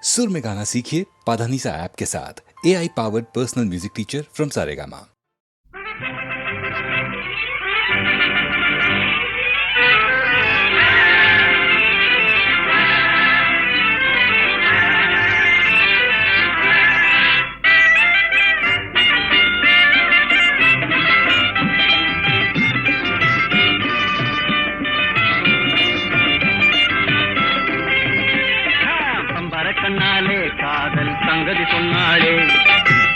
सुर में गाना सीखिए पाधानीसा ऐप के साथ। AI powered personal music teacher from Saregama. கண்ணாலே காதல் சங்கதி சொன்னாளே,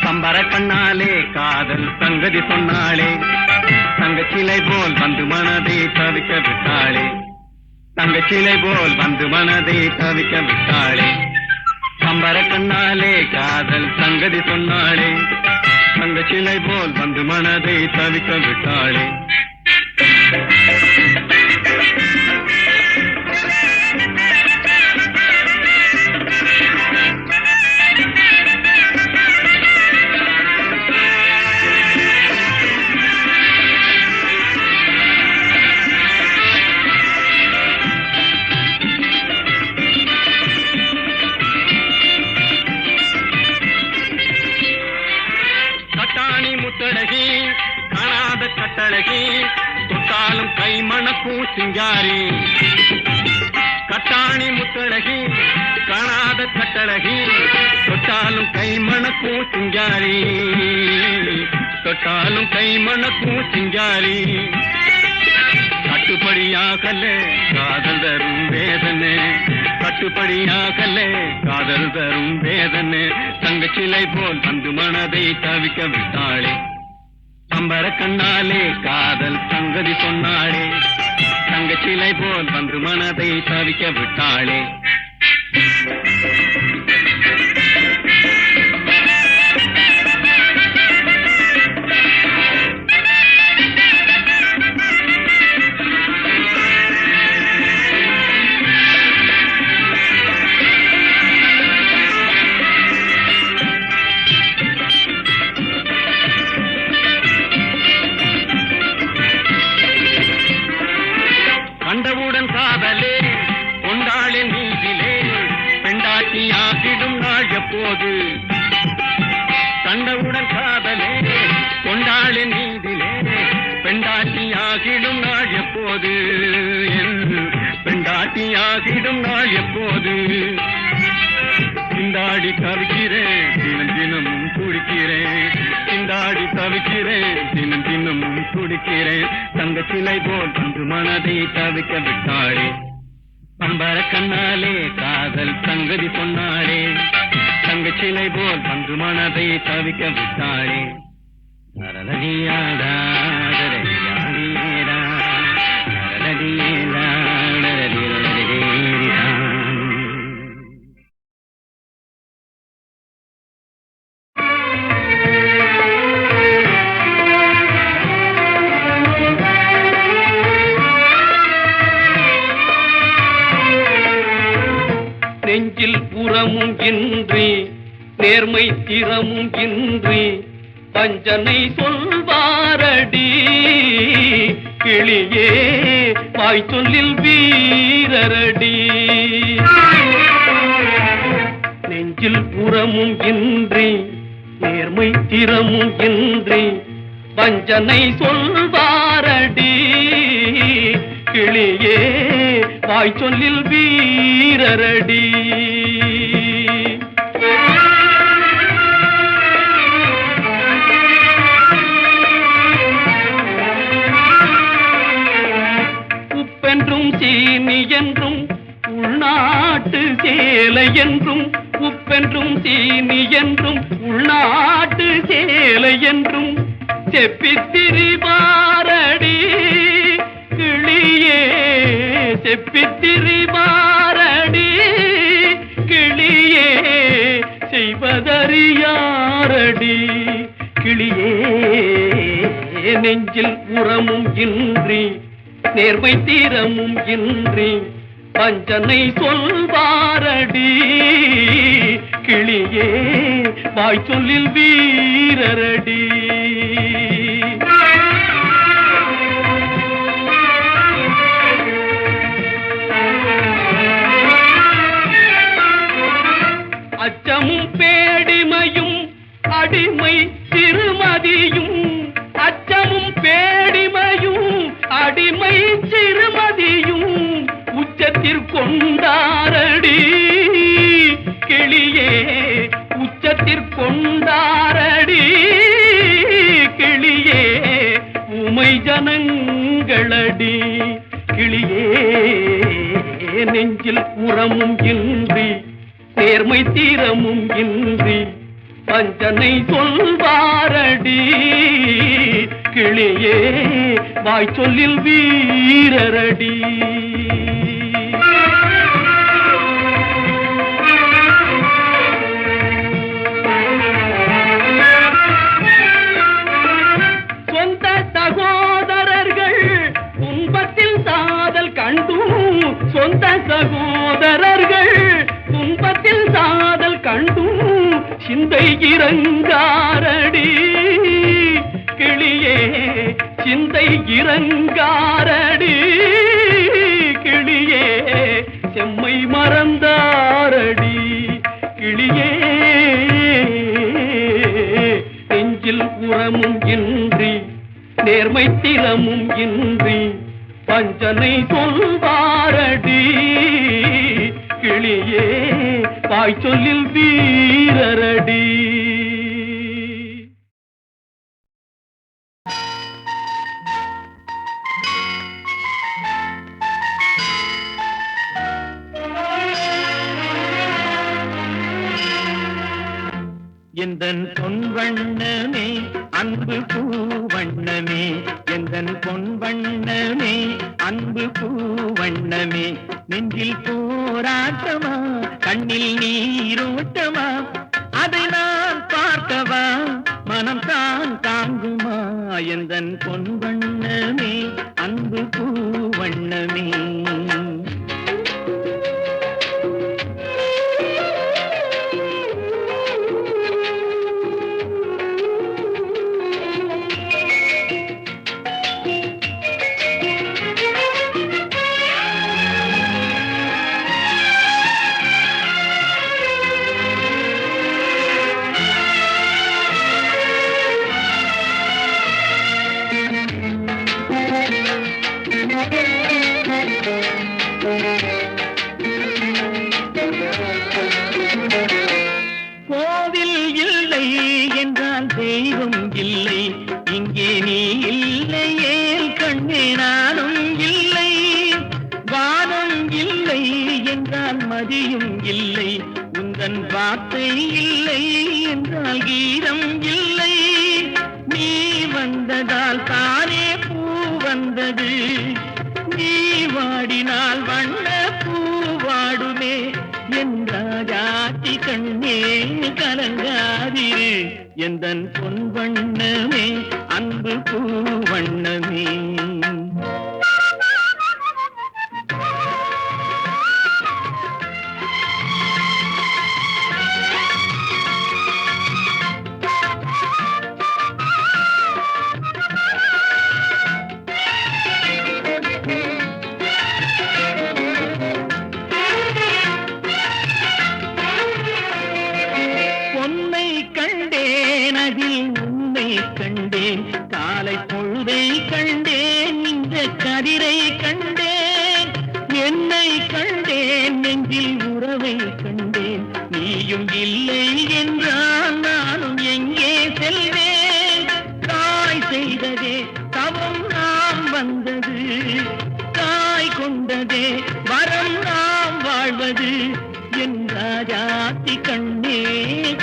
பம்பர கண்ணாலே காதல் சங்கதி சொன்னாளே, தங்கச்சிலை போல் வந்து மனதை தவிக்க விட்டாளே, தங்கச்சிலை போல் வந்து மனதை தவிக்க விட்டாளே, பம்பர கண்ணாலே காதல் சங்கதி சொன்னாளே, தங்கச்சிலை போல் வந்து மனதை தவிக்க விட்டாளே. முத்தழகி காணாத கட்டழகி தொட்டாலும் கை மணக்கும் சிங்காரி, கட்டாணி முத்தழகி காணாத கட்டழகி தொட்டாலும் கை மணக்கும் சிங்காரி, தொட்டாலும் கை மணக்கும் சிங்காரி. கட்டுப்படியாகலே காதல் தரும் வேதனை, கட்டுப்படியாகலே காதல் தரும் வேதனை, தங்கச்சிலை போல் வந்து மனதை தவிக்க விட்டாளே, பம்பர கண்ணாலே காதல் சங்கதி சொன்னாளே, தங்கச்சிலை போல் வந்து மனதை தவிக்க விட்டாளே. கண்டவுடன் காதலே கொண்டாளே நீதிலே பெண்டாட்டியாகிடும் நாள் எப்போது, கண்டவுடன் காதலே கொண்டாளே நீதிலே பெண்டாட்டியாகிடும் நாள் எப்போது, பெண்டாட்டியாகிடும் நாள் எப்போது. திண்டாடி தவிக்கிறேன் தினம் தினமும் குடிக்கிறேன், திண்டாடி தவிக்கிறேன் தினம் தினமும் குடிக்கிறேன், தங்கச்சிலை போல் வந்து மனதை தவிக்க விட்டாளே, பம்பர கண்ணாலே காதல் சங்கதி சொன்னாளே, தங்கச்சிலை போல் வந்து மனதை தவிக்க விட்டாளே. நரலடியாடா நரலடியாடா நரலடியாடா நரலடியாடா. நெஞ்சில் புறமும் இன்றி நேர்மை திறமும் இன்றி பஞ்சனை சொல்வாரடி, கிளியே வாய் சொல்லில் வீரரடி. நெஞ்சில் புறமும் இன்றி நேர்மை திறமும் இன்றி பஞ்சனை சொல்வாரடி, கிளியே வாய் சொல்லில் வீரரடி. உப்பென்றும் சீனி என்றும் உள்நாட்டு சேலை என்றும், உப்பென்றும் சீனி என்றும் உள்நாட்டு சேலை என்றும் செப்பித்திரிபாரடி, கிளியே செப்பித்திரிபாரடி, கிளியே செய்வதறியாரடி, கிளியே. நெஞ்சில் உரமும் இன்றி நேர்மை தீரமும் இன்றி பஞ்சனை சொல்வாரடி, கிளியே வாய் சொல்லில் வீரரடி. அச்சமும் பேடிமையும் அடிமை சிறுமதியும், அச்சமும் பேடிமையும் அடிமை சிறுமதியும் உச்சத்திற்கொண்டாரடி கிளியே, உச்சத்திற்கொண்டாரடி கிளியே, உமை ஜனங்களடி கிளியே. நெஞ்சில் உரமும் இன்றி நேர்மை தீரமும் இன்றி பஞ்சனை சொல்வாரடி கிளியே, வாய் சொல்லில் வீரரடி. சொந்த சகோதரர்கள் துன்பத்தில் சாதல் கண்டும், சொந்த சகோதரர்கள் துன்பத்தில் சாதல் கண்டும் சிந்தை இறங்காரடி கிளியே, சிந்தை இறங்காரடி கிளியே, செம்மை மறந்தாரடி கிளியே. நெஞ்சில் உரமும் இன்றி நேர்மை திறமும் இன்றி பஞ்சனை சொல்வாரடி கிளியே, வாய் சொல்லில் வீரரடி. எந்தன் பொன்வண்ணமே அன்பு பூவண்ணமே, எந்தன் பொன்வண்ணமே அன்பு பூவண்ணமே, நெஞ்சில் போராட்டமா கண்ணில் நீரோட்டமா, அதை நான் பார்க்கவா மனம் தான் தாங்குமா, எந்தன் பொன்வண்ணமே அன்பு பூவண்ணமே. கோவில் இல்லை என்றால் தெய்வம் இல்லை, இங்கே நீ இல்லையே கண்ணே நானும் இல்லை, வானம் இல்லை என்றால் மதியும் இல்லை, உந்தன் வார்த்தை இல்லை என்றால் கீதம் இல்லை, நீ வந்ததால் தானே பூ வந்தது, நீ வாடினால் வண்ண பூ வாடுமே, என்றாதி கண்ணே கலங்காதிரு, எந்தன் பொன்வண்ணமே அன்பு பூவண்ணமே. கண்டேன் காலை பொழுதை கண்டேன், இந்த கதிரை கண்டேன், என்னை கண்டேன் நெஞ்சில் உறவை கண்டேன், நீயும் இல்லை என்றால் நானும் எங்கே செல்வேன், தாய் செய்ததே தவம் நாம் வந்தது, தாய் கொண்டதே வரம் நாம் வாழ்வது, என் ராஜாத்தி கண்ணே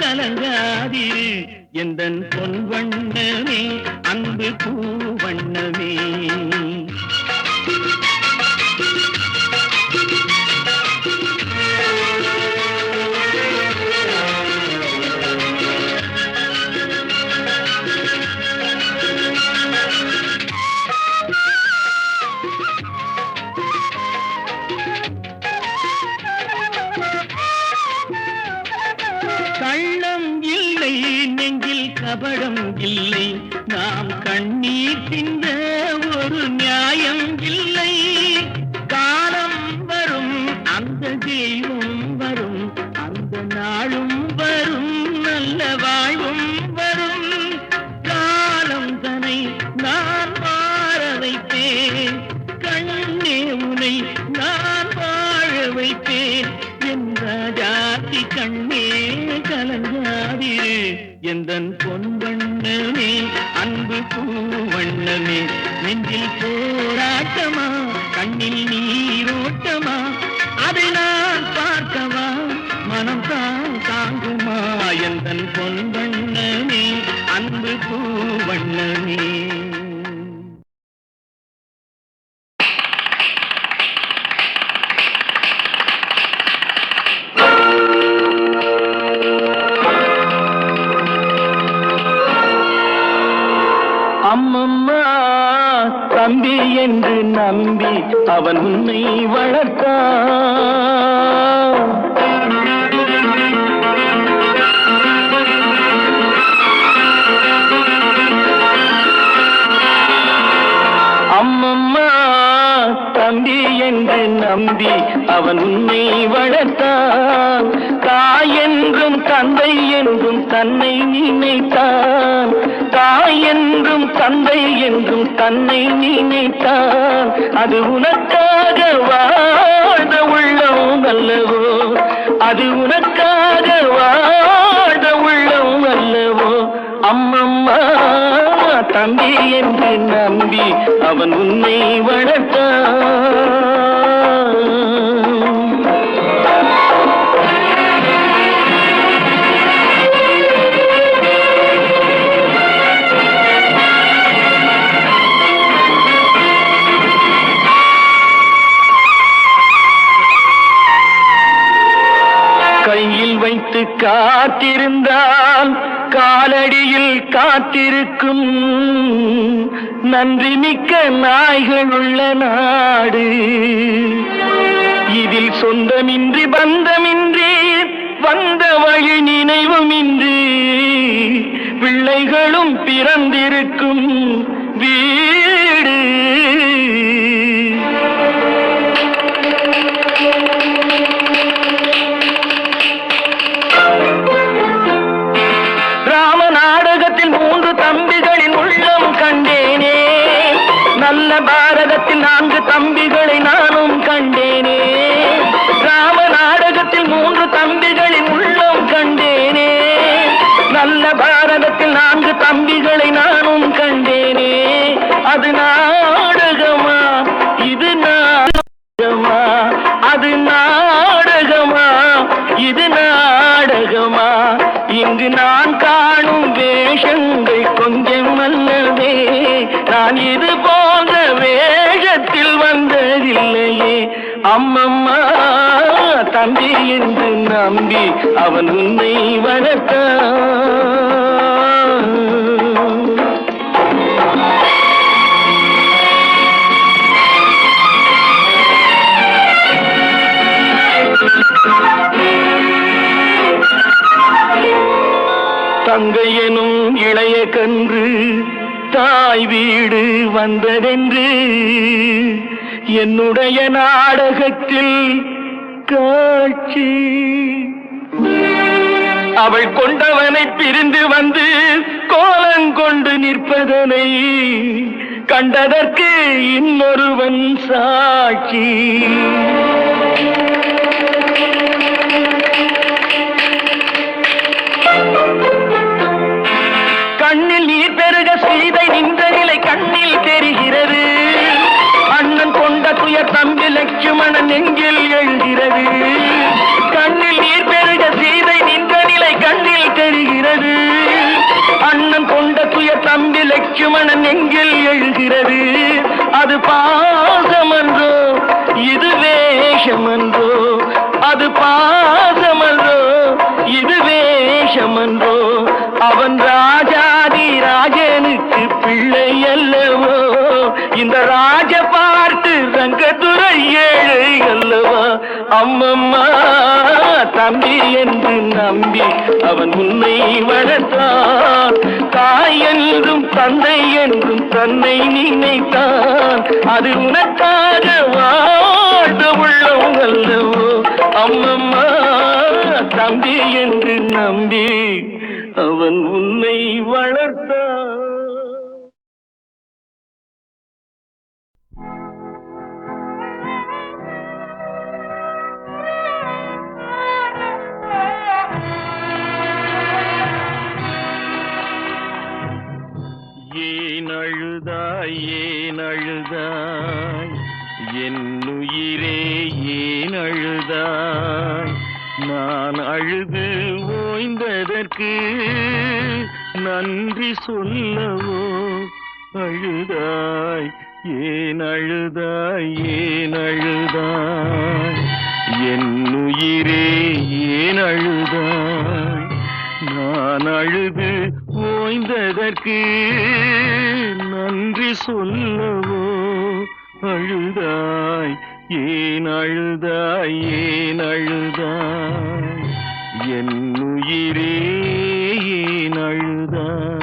கலங்காதிரு, எந்தன் பொன்வண்ணமே அன்பு பூவண்ணமே. கள்ளம் இல்லை நெஞ்சில் கபடம் இல்லை, நாம் கண்ணீர் சிந்த ஒரு நியாயம் இல்லை, காலம் வரும் அந்த தெய்வம் வரும் அந்த நாளும் நல்ல வாழ்வும் வரும். காலம் தனை நான் வாழ வைப்பேன், கண்ணே உனை நான் வாழ வைப்பேன். என்ற ஜாதி கண்ணே கலங்காதிரு, எந்தன் பொன்வண்ணமே அன்பு பூவண்ணமே. நெஞ்சில் போராட்டமா கண்ணில் நீரோட்டமா, அதை நான் பார்க்கவா மனம் தான் தாங்குமா. எந்தன் பொன்வண்ணமே அன்பு பூவண்ணமே. அம்மம்மா தம்பி என்று நம்பி அவன் உன்னை வளர்த்தான். அம்மம்மா தம்பி என்று நம்பி அவன் உன்னை வளர்த்தான். தாய் என்றும் தந்தை என்றும் தன்னை நினைத்தான். தாய் என்றும் தந்தை என்றும் தன்னை நினைத்தான். அது உனக்காக வாழ்ந்த உள்ளம் அல்லவோ, அது உனக்காக வாழ்ந்த உள்ளம் அல்லவோ. அம்மம்மா தம்பி என்று நம்பி அவன் உன்னை வளர்த்தான். கையில் வைத்து காத்திருந்தால் காலடியில் காத்திருக்கும் நன்றி மிக்க நாய்கள் உள்ள நாடு. இதில் சொந்தமின்றி பந்தமின்றி வந்த வழி நினைவுமின்றி பிள்ளைகளும் பிறந்திருக்கும் வீடு. தம்பிகளின் உள்ளம் கண்டேனே, நல்ல பாரதத்தில் 4 தம்பிகளை நானும் கண்டேனே. ராம நாடகத்தில் 3 தம்பிகளின் உள்ளம் கண்டேனே, நல்ல பாரதத்தில் 4 தம்பிகளை நானும் கண்டேனே. அது நாடகமா இது நாடகமா, அது நாடகமா இது நாடகமா. இங்கு நான் காணும் வேஷங்கள் கொஞ்சம் அல்லவே, நான் இது போன்ற வேஷத்தில் வந்ததில்லையே. அம்மம்மா தம்பி என்று நம்பி அவன் உன்னை வளர்த்தான். தங்கை எனும் இளைய கன்று தாய் வீடு வந்ததென்று என்னுடைய நாடகத்தில் காட்சி. அவள் கொண்டவனை பிரிந்து வந்து கோலங்கொண்டு நிற்பதனை கண்டதற்கு இன்னொருவன் சாட்சி. கண்ணில் நீர் பெருக சீதை நின்ற நிலை கண்ணில் தெரிகிறது. அண்ணன் கொண்ட துயர் தம்பி லட்சுமணன் நெஞ்சில் எழுகிறது. கண்ணில் நீர் பெருக சீதை நின்ற நிலை கண்ணில் தெரிகிறது. அண்ணன் கொண்ட துயர் தம்பி லட்சுமணன் நெஞ்சில் எழுகிறது. அது பாசமன்றோ இது வேஷமன்றோ, அது பாசமன்றோ இது வேஷமன்றோ. அவன் ராஜாதி ராஜனுக்கு பிள்ளை அல்லவோ, இந்த ராஜ பார்த்து ரங்கத்துறை ஏழை அல்லவா. அம்மம்மா தம்பி என்று நம்பி அவன் உன்னை வளர்த்தான். தாய் என்றும் தந்தை என்றும் தன்னை நினைத்தான். அது உனக்காக வாழ்ந்த உள்ளம் அல்லவோ. அம்மம்மா தம்பி என்று நம்பி அவன் உன்னை வளர்த்தான். ஏன் அழுதாய் ஏன் அழுதாய் என் உயிரே ஏன் அழுதாய் நான் அழுது ஓய்ந்ததற்கு நன்றி சொல்லவோ அழுதாய் ஏன் அழுதாய் ஏன் அழுதாய் என் உயிரே ஏன் அழுதாய் நான் அழுது ஓய்ந்ததற்கு நன்றி சொல்லவோ அழுதாய் ஏன் அழுதாய் ஏன் அழுதாய் என் உயிரே ஏன் அழுதாய்.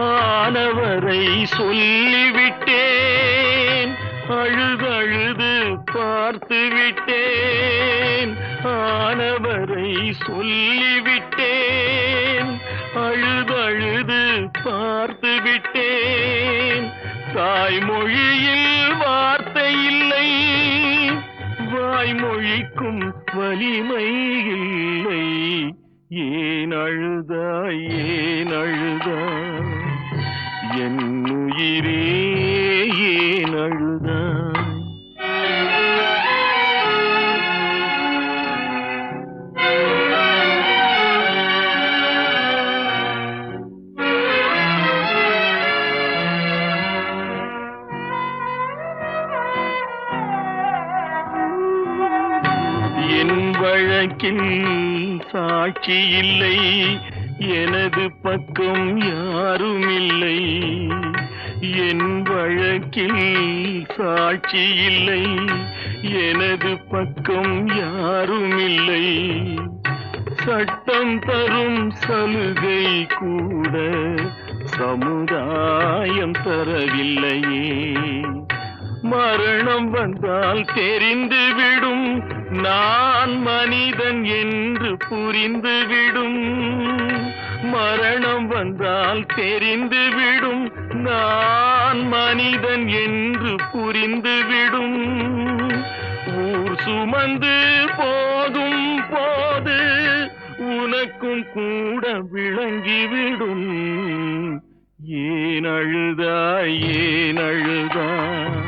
ஆனவரை சொல்லிவிட்டேன் அழுதழுது பார்த்து விட்டேன் ஆனவரை சொல்லிவிட்டேன் அழுதழுது பார்த்து விட்டேன் தாய்மொழியில் வார்த்தை இல்லை வாய்மொழிக்கும் வலிமை இல்லை ஏன் அழுதாய் ஏன் அழுதாய் என் உயிரே ஏன் அழுதாய். என் வழக்கில் சாட்சி இல்லை எனது பக்கம் யாரும் இல்லை என் வழக்கில் சாட்சி இல்லை எனது பக்கம் யாரும் இல்லை சட்டம் தரும் சலுகை கூட சமுதாயம் தரவில்லையே மரணம் வந்தால் தெரிந்துவிடும் நான் மனிதன் என்று புரிந்துவிடும் மரணம் வந்தால் தெரிந்துவிடும் நான் மனிதன் என்று புரிந்துவிடும் ஊர் சுமந்து போகும் போது உனக்கும் கூட விளங்கிவிடும் ஏன் அழுதாய் ஏன் அழுதாய்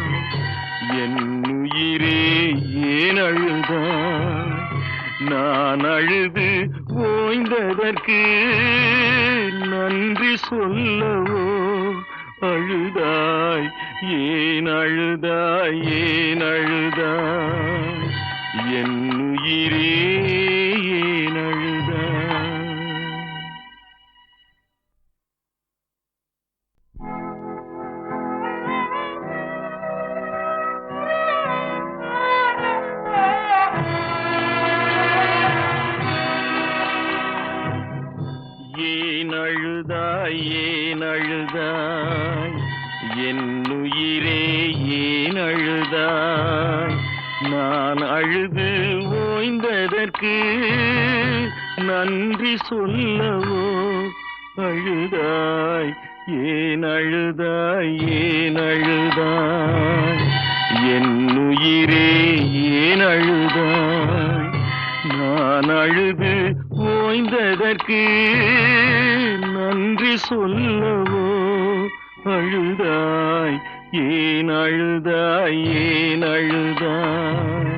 என் உயிரே ஏன் அழுதாய் நான் அழுது ஓய்ந்ததற்கு நன்றி சொல்லவோ அழுதாய் ஏன் அழுதாய் ஏன் அழுதாய் என் உயிரே ஏன் அழுதாய். ஏன் அழுதாய் ஏன் அழுதாய் என் உயிரே ஏன் அழுதாய் நான் அழுது ஓய்ந்ததற்கு நன்றி சொல்லவோ அழுதாய் ஏன் அழுதாய் ஏன் அழுதாய் என் உயிரே ஏன் அழுதாய் நான் அழுது ஓய்ந்ததற்கு நன்றி சொல்லவோ அழுதாய் ஏன் அழுதாய் ஏன் அழுதாய்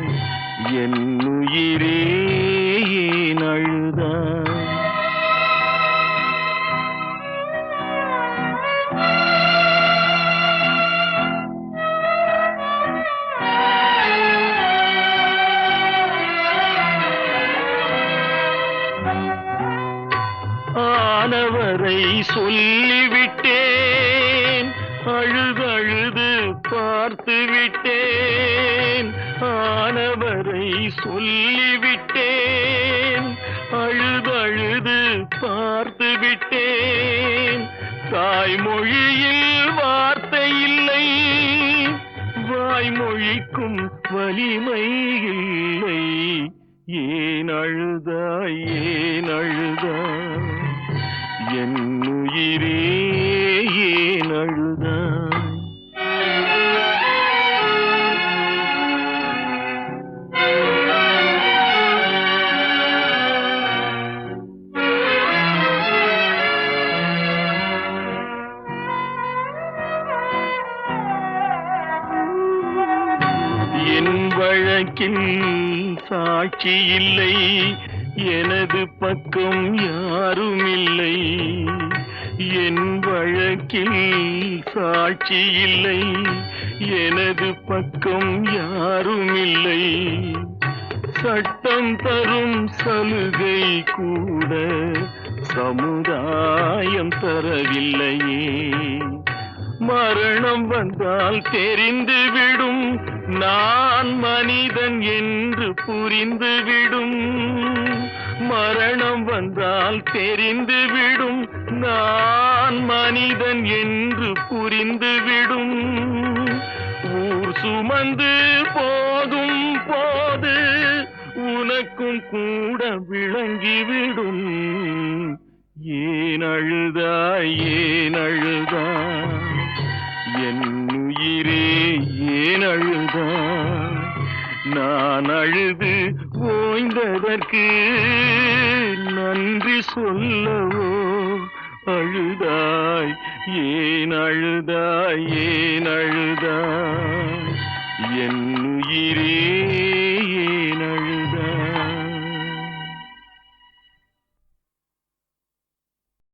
என் உயிரே ஏன் அழுதாய். ஆனவரை சொல்லிவிட்டேன் அழுதழுது பார்த்து விட்டேன் ஆனவரை சொல்லிவிட்டேன் அழுது பார்த்து விட்டேன். தாய்மொழியில் வார்த்தை இல்லை, வாய்மொழிக்கும் வலிமை இல்லை. ஏன் அழுதாய், ஏன் அழுதாய், என் உயிரே ஏன் அழுதாய்? என் வழக்கில் சாட்சி இல்லை, எனது பக்கம் யாரும் இல்லை. என் வழக்கில் சாட்சி இல்லை, எனது பக்கம் யாரும் இல்லை. சட்டம் தரும் சலுகை கூட சமுதாயம் தரவில்லையே. மரணம் வந்தால் தெரிந்துவிடும், நான் மனிதன் என்று புரிந்துவிடும். மரணம் வந்தால் தெரிந்துவிடும், நான் மனிதன் என்று புரிந்துவிடும். ஊர் சுமந்து போகும் போது உனக்கும் கூட விளங்கிவிடும். ஏன் அழுதாய், ஏன் அழுதாய், என் உயிரே ஏன் அழுதாய்? நான் அழுது ஓய்ந்ததற்கு நன்றி சொல்லவோ அழுதாய்? ஏன் அழுதாய், ஏன் அழுதாய், என்